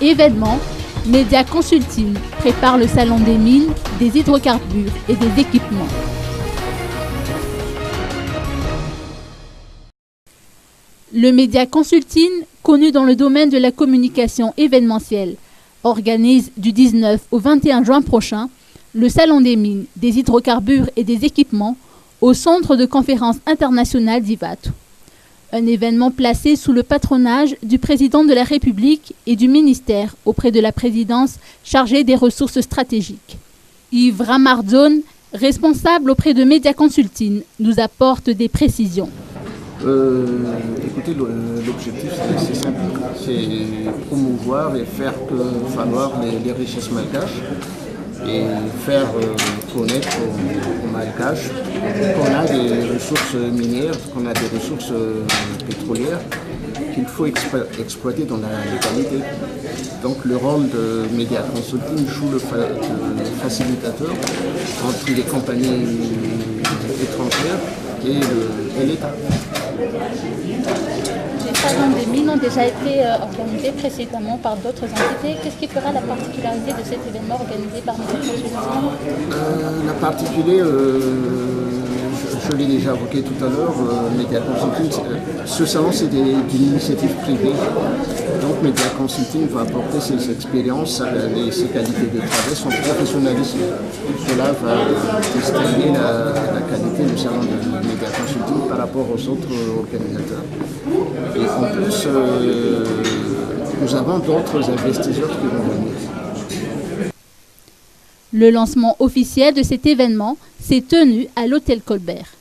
Événement, Média Consulting prépare le salon des mines, des hydrocarbures et des équipements. Le Média Consulting, connu dans le domaine de la communication événementielle, organise du 19 au 21 juin prochain le salon des mines, des hydrocarbures et des équipements au centre de conférence internationale d'Ivato. Un événement placé sous le patronage du président de la République et du ministère auprès de la présidence chargée des ressources stratégiques. Yves Ramardone, responsable auprès de Média Consulting, nous apporte des précisions. Écoutez, l'objectif c'est simple, c'est promouvoir et faire valoir les richesses malgaches et faire connaître aux Malgaches qu'on a des ressources minières, qu'on a des ressources pétrolières qu'il faut exploiter dans la légalité. Donc le rôle de Média Consulting joue le facilitateur entre les compagnies étrangères et l'État. Les salons des mines ont déjà été organisés précédemment par d'autres entités. Qu'est-ce qui fera la particularité de cet événement organisé par Média Consulting? La particularité, je l'ai déjà évoqué tout à l'heure, Média Consulting, ce salon c'est d'une initiative privée. Donc Média Consulting va apporter ses expériences, ses qualités de travail, son professionnalisme. Cela va distinguer la qualité du salon de Média Consulting par rapport aux autres organisateurs. Et en plus, nous avons d'autres investisseurs qui vont venir. Le lancement officiel de cet événement s'est tenu à l'Hôtel Colbert.